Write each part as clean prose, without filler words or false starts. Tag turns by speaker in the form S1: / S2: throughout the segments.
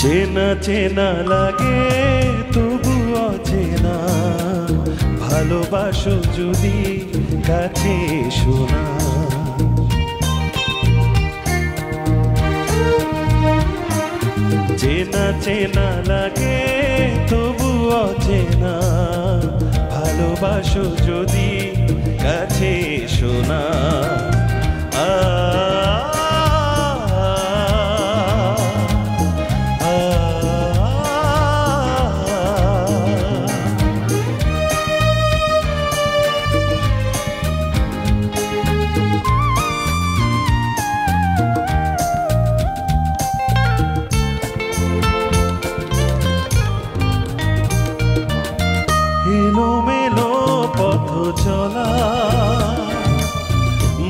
S1: চেনা চেনা লাগে তবু অচেনা, ভালোবাসো যদি কাছে শোনা। চেনা চেনা লাগে তবু অচেনা, ভালোবাসো যদি কাছে শোনা। এলোমেলো পথ চলা,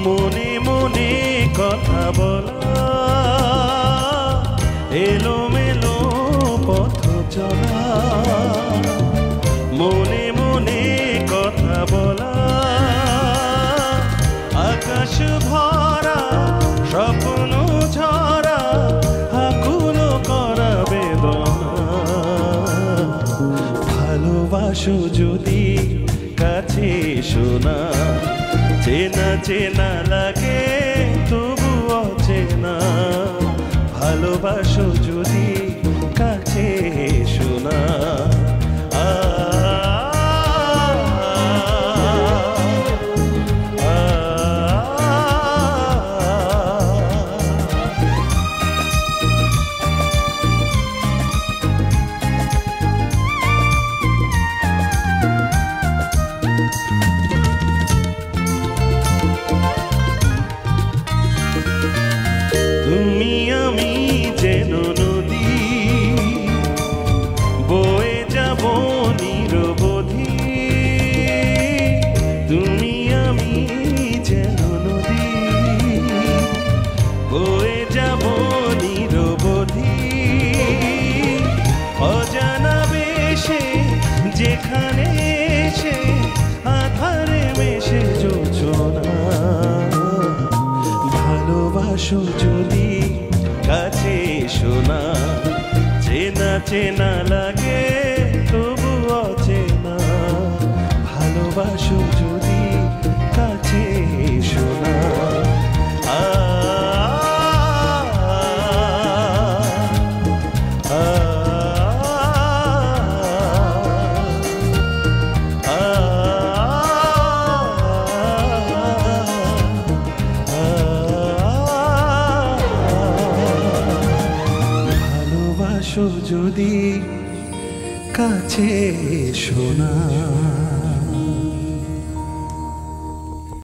S1: মনে মনে কথা বলা, এলোমেলো পথ চলা, মনে মনে কথা বলা, আকাশ ভরা স্বপ্ন ঝরা, আকুল করা বেদনা। ভালোবাসো যদি কাছে শোনা, চেনা চেনা লাগে তবু অচেনা, ভালোবাসো যদি কাছে শোনা। তুমি আমি যেন নদী, বয়ে যাব নিরবধি। তুমি আমি যেন নদী, বয়ে যাব নিরবধি। অজানা বেশে যেখানে এসে আধারে মেশে যোজনা। ভালোবাসো যদি কাছে শোনা, চেনা চেনা লাগে তবু অচেনা, ভালোবাসো যদি কাছে শোনা। ভালোবাসো যদি কাছে শোনা।